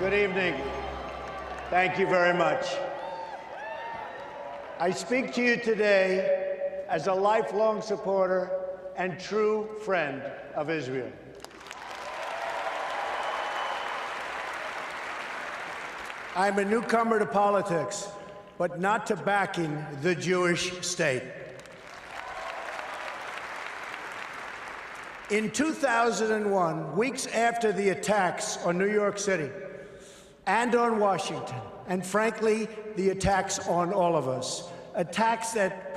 Good evening. Thank you very much. I speak to you today as a lifelong supporter and true friend of Israel. I'm a newcomer to politics, but not to backing the Jewish state. In 2001, weeks after the attacks on New York City and on Washington, and frankly, the attacks on all of us, attacks that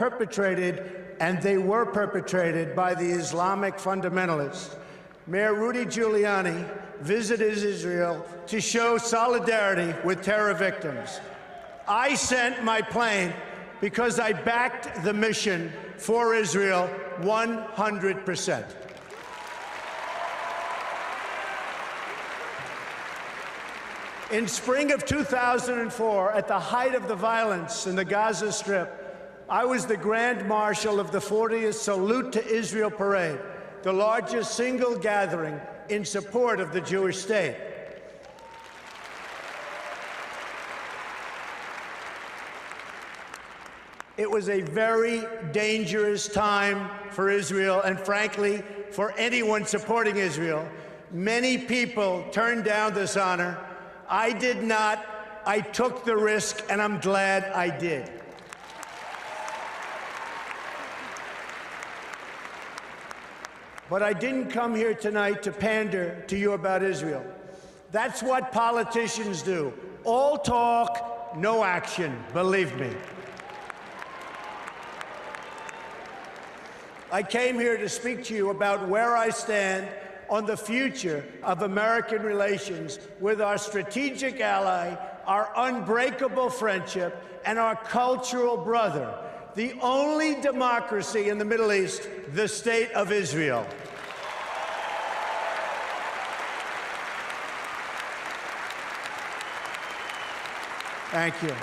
they were perpetrated by the Islamic fundamentalists, Mayor Rudy Giuliani visited Israel to show solidarity with terror victims. I sent my plane because I backed the mission for Israel 100%. In spring of 2004, at the height of the violence in the Gaza Strip, I was the Grand Marshal of the 40th Salute to Israel Parade, the largest single gathering in support of the Jewish state. It was a very dangerous time for Israel and, frankly, for anyone supporting Israel. Many people turned down this honor. I did not. I took the risk, and I'm glad I did. But I didn't come here tonight to pander to you about Israel. That's what politicians do. All talk, no action, believe me. I came here to speak to you about where I stand on the future of American relations with our strategic ally, our unbreakable friendship, and our cultural brother, the only democracy in the Middle East, the State of Israel. Thank you.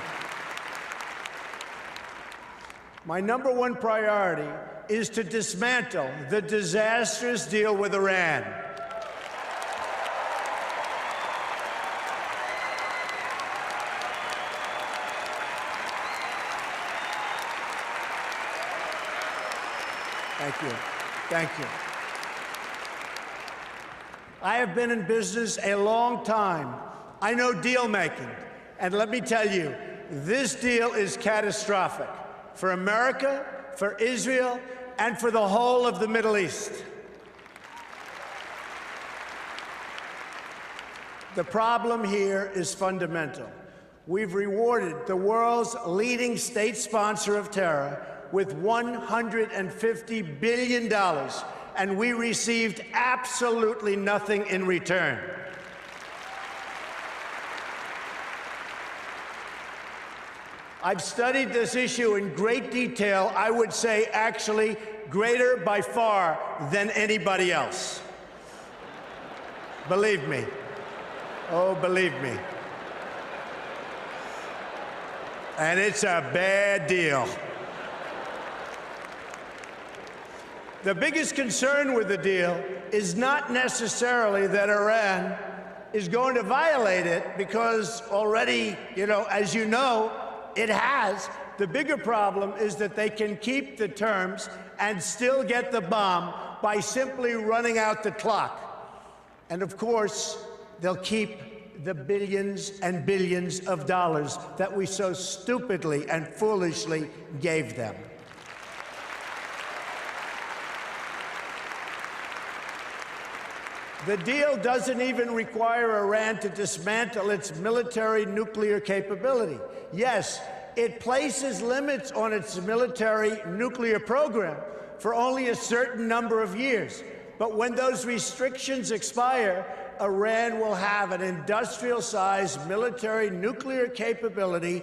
My number one priority is to dismantle the disastrous deal with Iran. Thank you. Thank you. I have been in business a long time. I know deal making. And let me tell you, this deal is catastrophic for America, for Israel, and for the whole of the Middle East. The problem here is fundamental. We've rewarded the world's leading state sponsor of terror with $150 billion, and we received absolutely nothing in return. I've studied this issue in great detail, I would say actually greater by far than anybody else. Believe me. Oh, believe me. And it's a bad deal. The biggest concern with the deal is not necessarily that Iran is going to violate it, because already, as you know, it has. The bigger problem is that they can keep the terms and still get the bomb by simply running out the clock. And of course, they'll keep the billions and billions of dollars that we so stupidly and foolishly gave them. The deal doesn't even require Iran to dismantle its military nuclear capability. Yes, it places limits on its military nuclear program for only a certain number of years. But when those restrictions expire, Iran will have an industrial-sized military nuclear capability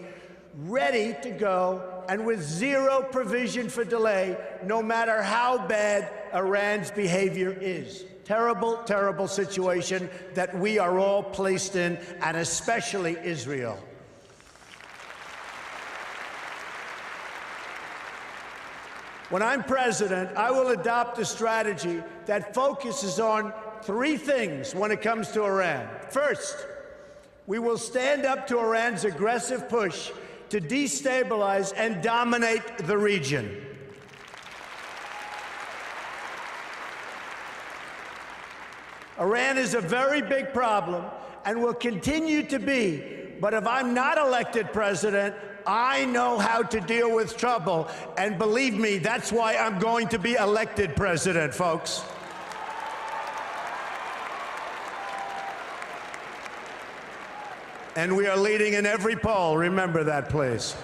ready to go and with zero provision for delay, no matter how bad Iran's behavior is. Terrible, terrible situation that we are all placed in, and especially Israel. When I'm president, I will adopt a strategy that focuses on three things when it comes to Iran. First, We will stand up to Iran's aggressive push to destabilize and dominate the region. Iran is a very big problem and will continue to be, but if I'm not elected president, I know how to deal with trouble, and believe me, that's why I'm going to be elected president, folks. And we are leading in every poll. Remember that, please.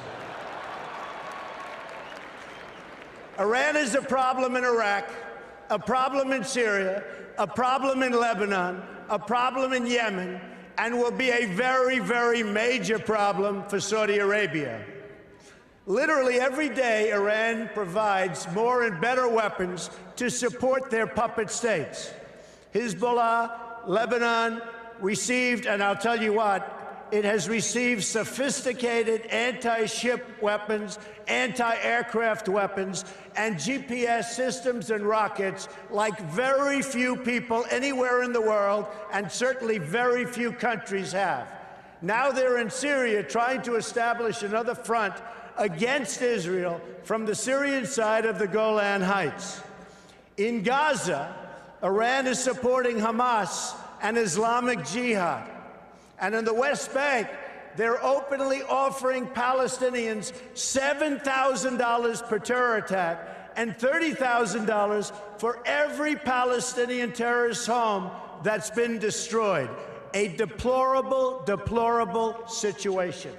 Iran is a problem in Iraq, a problem in Syria, a problem in Lebanon, a problem in Yemen, and will be a very, very major problem for Saudi Arabia. Literally every day, Iran provides more and better weapons to support their puppet states. Hezbollah, Lebanon, received, and I'll tell you what, it has received sophisticated anti-ship weapons, anti-aircraft weapons, and GPS systems and rockets like very few people anywhere in the world, and certainly very few countries have. Now they're in Syria trying to establish another front against Israel from the Syrian side of the Golan Heights. In Gaza, Iran is supporting Hamas and Islamic Jihad. And in the West Bank, they're openly offering Palestinians $7,000 per terror attack and $30,000 for every Palestinian terrorist home that's been destroyed. A deplorable, deplorable situation.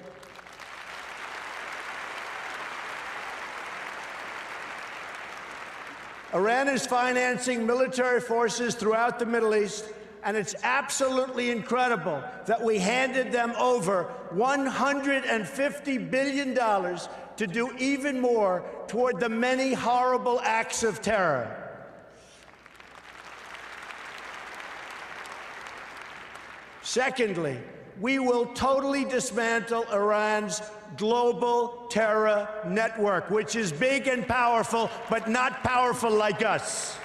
Iran is financing military forces throughout the Middle East, and it's absolutely incredible that we handed them over $150 billion to do even more toward the many horrible acts of terror. Secondly, we will totally dismantle Iran's global terror network, which is big and powerful, but not powerful like us.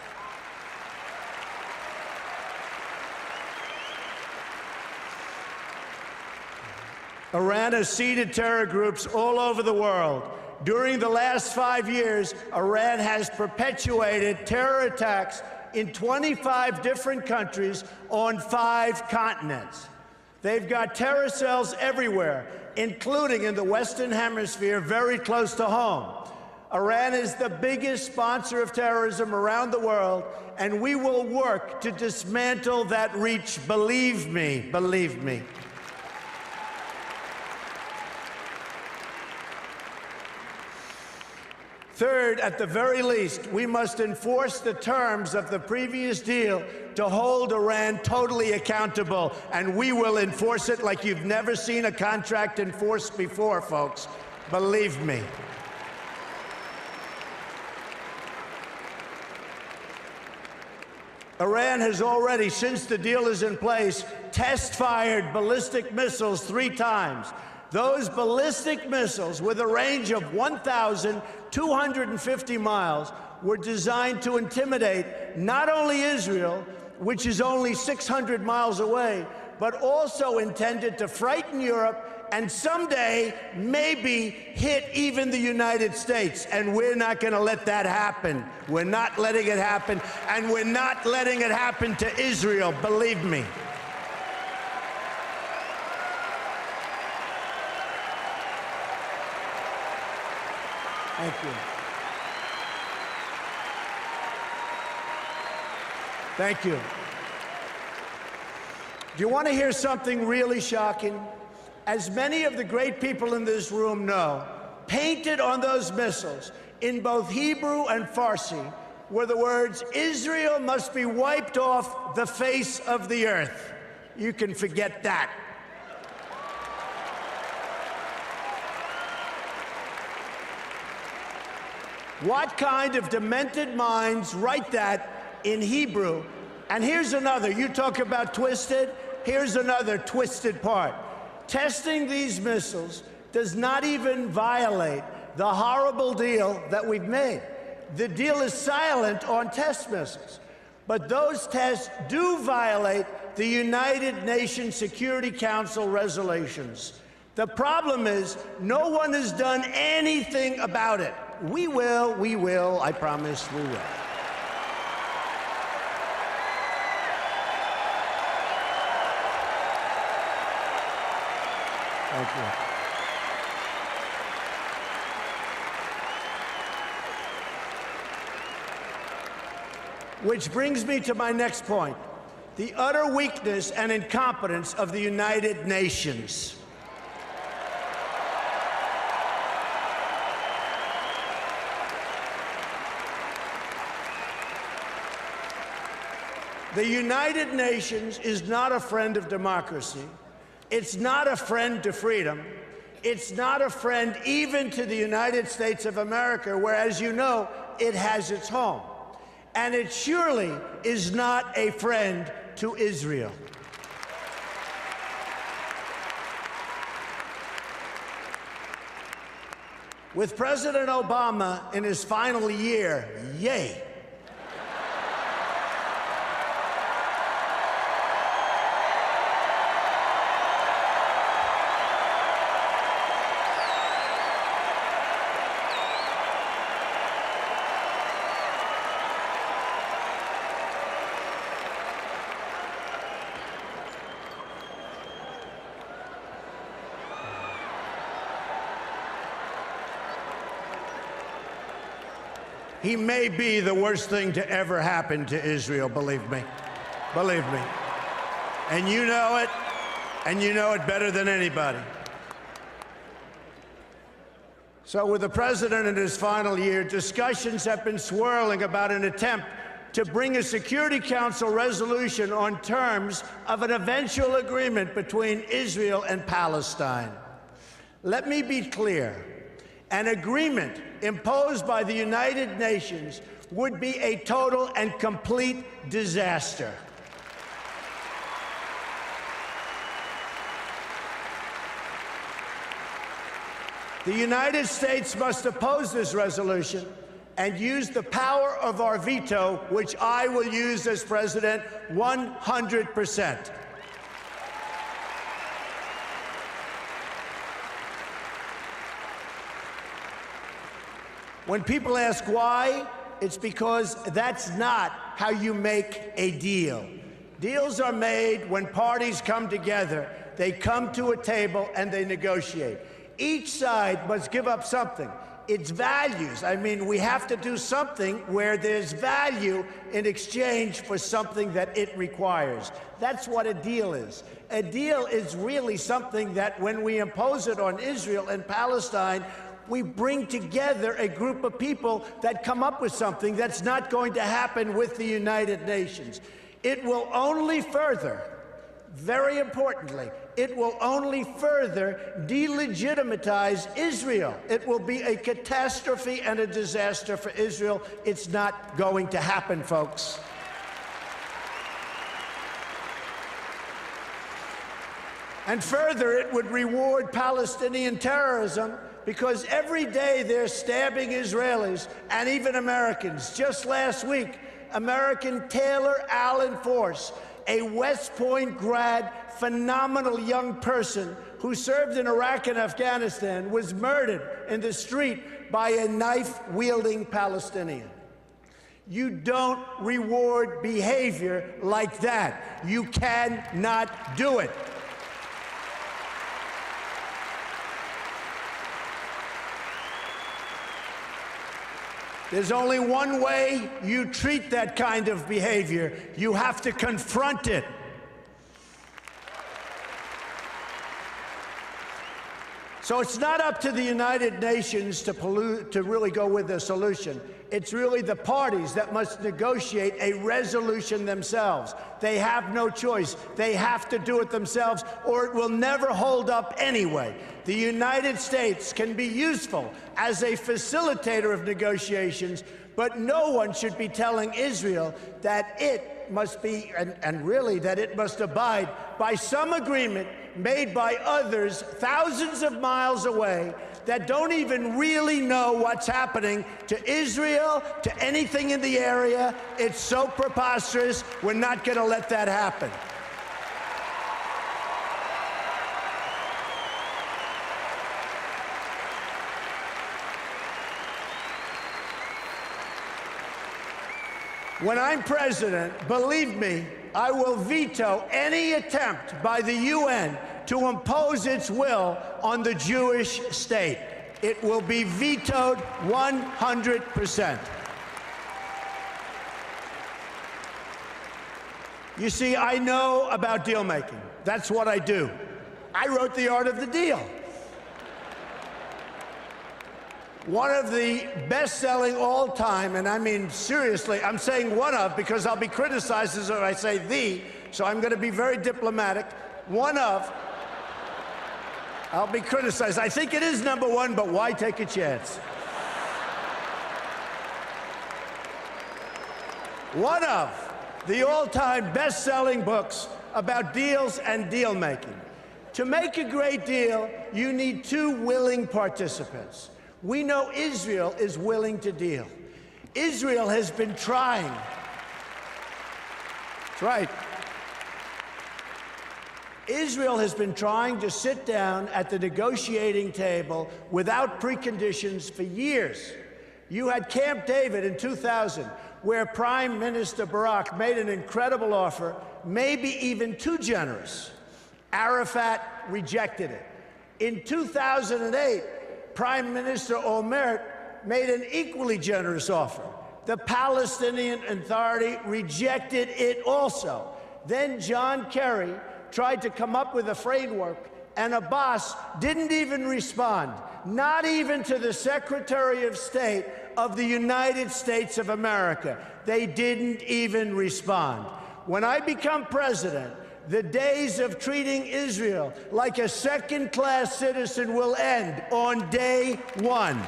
Iran has seeded terror groups all over the world. During the last 5 years, Iran has perpetuated terror attacks in 25 different countries on 5 continents. They've got terror cells everywhere, including in the Western Hemisphere, very close to home. Iran is the biggest sponsor of terrorism around the world, and we will work to dismantle that reach. Believe me, believe me. Third, at the very least, we must enforce the terms of the previous deal to hold Iran totally accountable, and we will enforce it like you've never seen a contract enforced before, folks. Believe me. Iran has already, since the deal is in place, test-fired ballistic missiles 3 times. Those ballistic missiles, with a range of 1,250 miles, were designed to intimidate not only Israel, which is only 600 miles away, but also intended to frighten Europe and someday maybe hit even the United States. And we're not going to let that happen. We're not letting it happen, and we're not letting it happen to Israel, believe me. Thank you. Thank you. Do you want to hear something really shocking? As many of the great people in this room know, painted on those missiles in both Hebrew and Farsi were the words, "Israel must be wiped off the face of the earth." You can forget that. What kind of demented minds write that in Hebrew? And here's another. You talk about twisted. Here's another twisted part. Testing these missiles does not even violate the horrible deal that we've made. The deal is silent on test missiles. But those tests do violate the United Nations Security Council resolutions. The problem is no one has done anything about it. We will, I promise we will. Thank you. Which brings me to my next point, the utter weakness and incompetence of the United Nations. The United Nations is not a friend of democracy. It's not a friend to freedom. It's not a friend even to the United States of America, where, as you know, it has its home. And it surely is not a friend to Israel. With President Obama in his final year, yay. He may be the worst thing to ever happen to Israel, believe me. Believe me. And you know it better than anybody. So with the president in his final year, discussions have been swirling about an attempt to bring a Security Council resolution on terms of an eventual agreement between Israel and Palestine. Let me be clear. An agreement imposed by the United Nations would be a total and complete disaster. The United States must oppose this resolution and use the power of our veto, which I will use as president 100%. When people ask why, it's because that's not how you make a deal. Deals are made when parties come together. They come to a table and they negotiate. Each side must give up something. Its values. I mean, we have to do something where there's value in exchange for something that it requires. That's what a deal is. A deal is really something that when we impose it on Israel and Palestine, we bring together a group of people that come up with something that's not going to happen with the United Nations. It will only further, very importantly, it will only further delegitimize Israel. It will be a catastrophe and a disaster for Israel. It's not going to happen, folks. And further, it would reward Palestinian terrorism, because every day they're stabbing Israelis and even Americans. Just last week, American Taylor Allen Force, a West Point grad, phenomenal young person who served in Iraq and Afghanistan, was murdered in the street by a knife-wielding Palestinian. You don't reward behavior like that. You cannot do it. There's only one way you treat that kind of behavior. You have to confront it. So it's not up to the United Nations to really go with a solution. It's really the parties that must negotiate a resolution themselves. They have no choice. They have to do it themselves, or it will never hold up anyway. The United States can be useful as a facilitator of negotiations, but no one should be telling Israel that it must be, and really that it must abide by some agreement made by others thousands of miles away that don't even really know what's happening to Israel, to anything in the area. It's so preposterous. We're not going to let that happen. When I'm president, believe me, I will veto any attempt by the UN to impose its will on the Jewish state. It will be vetoed 100%. You see, I know about deal making. That's what I do. I wrote The Art of the Deal. One of the best-selling all-time, and I mean seriously, I'm saying one of because I'll be criticized if I say the, so I'm going to be very diplomatic. One of, I'll be criticized. I think it is number one, but why take a chance? One of the all-time best-selling books about deals and deal-making. To make a great deal, you need two willing participants. We know Israel is willing to deal. Israel has been trying. That's right. Israel has been trying to sit down at the negotiating table without preconditions for years. You had Camp David in 2000, where Prime Minister Barak made an incredible offer, maybe even too generous. Arafat rejected it. In 2008, Prime Minister Olmert made an equally generous offer. The Palestinian Authority rejected it also. Then John Kerry tried to come up with a framework, and Abbas didn't even respond, not even to the Secretary of State of the United States of America. They didn't even respond. When I become president, the days of treating Israel like a second-class citizen will end on day one.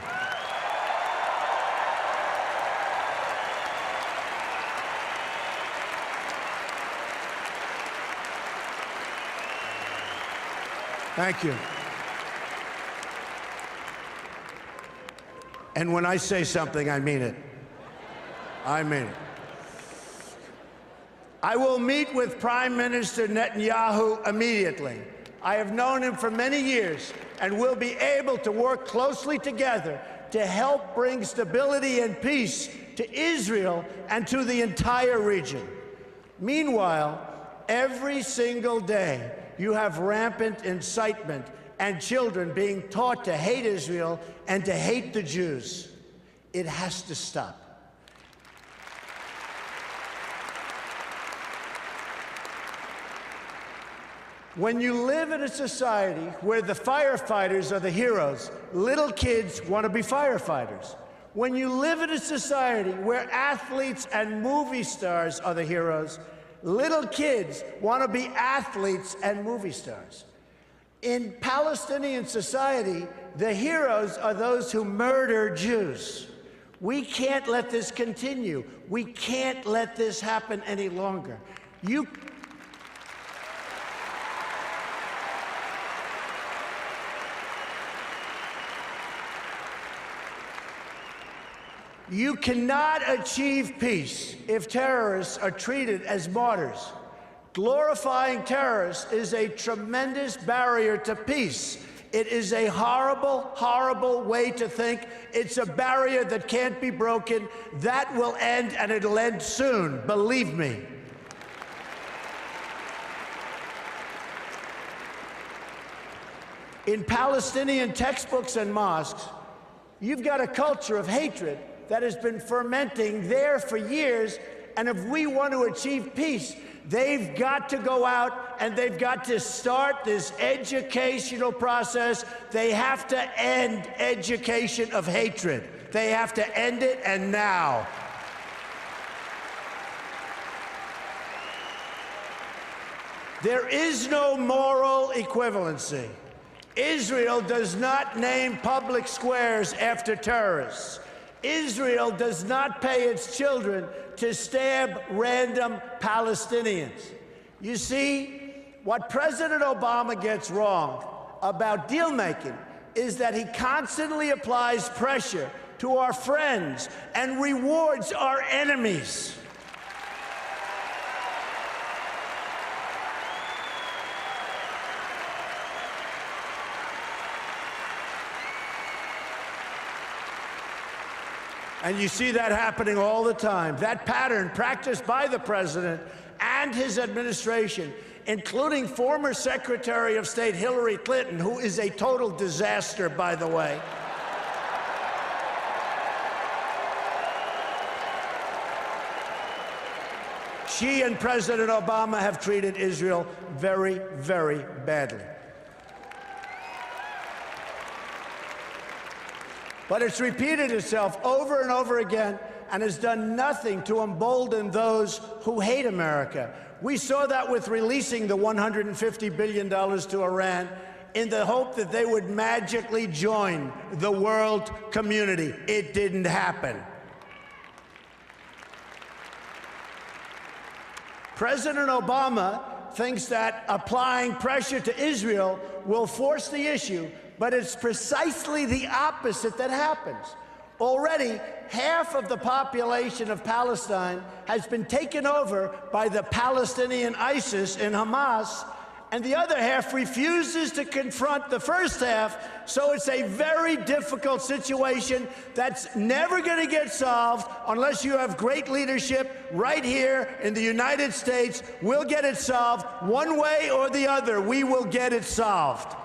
Thank you. And when I say something, I mean it. I mean it. I will meet with Prime Minister Netanyahu immediately. I have known him for many years and will be able to work closely together to help bring stability and peace to Israel and to the entire region. Meanwhile, every single day, you have rampant incitement and children being taught to hate Israel and to hate the Jews. It has to stop. When you live in a society where the firefighters are the heroes, little kids want to be firefighters. When you live in a society where athletes and movie stars are the heroes, little kids want to be athletes and movie stars. In Palestinian society, the heroes are those who murder Jews. We can't let this continue. We can't let this happen any longer. You cannot achieve peace if terrorists are treated as martyrs. Glorifying terrorists is a tremendous barrier to peace. It is a horrible, horrible way to think. It's a barrier that can't be broken. That will end, and it'll end soon, believe me. In Palestinian textbooks and mosques, you've got a culture of hatred that has been fermenting there for years, and if we want to achieve peace, they've got to go out and they've got to start this educational process. They have to end education of hatred. They have to end it, and now. There is no moral equivalency. Israel does not name public squares after terrorists. Israel does not pay its children to stab random Palestinians. You see, what President Obama gets wrong about deal-making is that he constantly applies pressure to our friends and rewards our enemies. And you see that happening all the time. That pattern practiced by the president and his administration, including former Secretary of State Hillary Clinton, who is a total disaster, by the way. She and President Obama have treated Israel very, very badly. But it's repeated itself over and over again and has done nothing to embolden those who hate America. We saw that with releasing the $150 billion to Iran in the hope that they would magically join the world community. It didn't happen. President Obama thinks that applying pressure to Israel will force the issue, but it's precisely the opposite that happens. Already, half of the population of Palestine has been taken over by the Palestinian ISIS and Hamas, and the other half refuses to confront the first half, so it's a very difficult situation that's never going to get solved unless you have great leadership right here in the United States. We'll get it solved one way or the other. We will get it solved.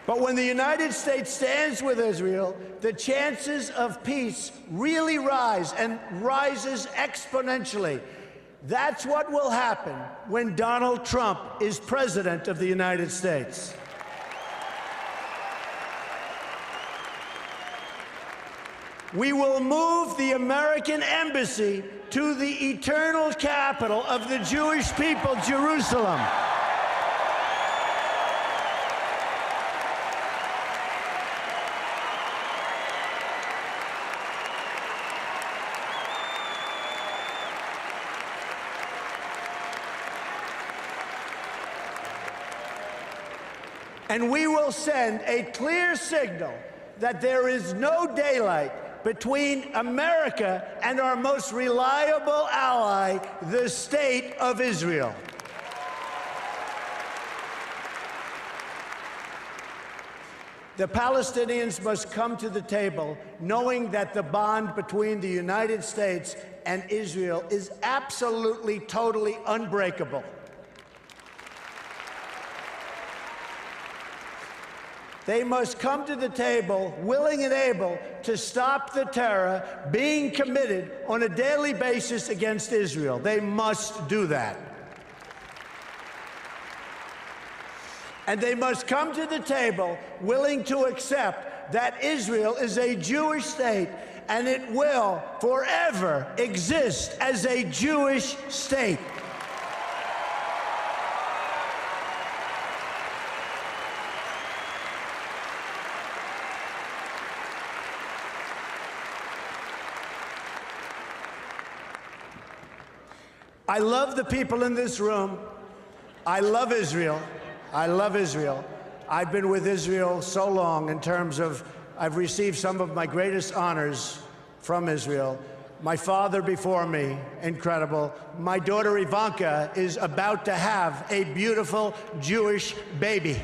But when the United States stands with Israel, the chances of peace really rise, and rises exponentially. That's what will happen when Donald Trump is president of the United States. We will move the American embassy to the eternal capital of the Jewish people, Jerusalem. And we will send a clear signal that there is no daylight between America and our most reliable ally, the State of Israel. The Palestinians must come to the table knowing that the bond between the United States and Israel is absolutely, totally unbreakable. They must come to the table willing and able to stop the terror being committed on a daily basis against Israel. They must do that. And they must come to the table willing to accept that Israel is a Jewish state and it will forever exist as a Jewish state. I love the people in this room. I love Israel. I love Israel. I've been with Israel so long in terms of I've received some of my greatest honors from Israel. My father before me, incredible. My daughter Ivanka is about to have a beautiful Jewish baby.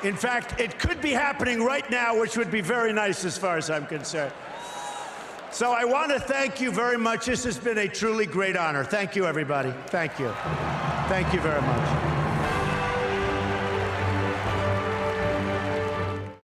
In fact, it could be happening right now, which would be very nice as far as I'm concerned. So I want to thank you very much. This has been a truly great honor. Thank you, everybody. Thank you. Thank you very much.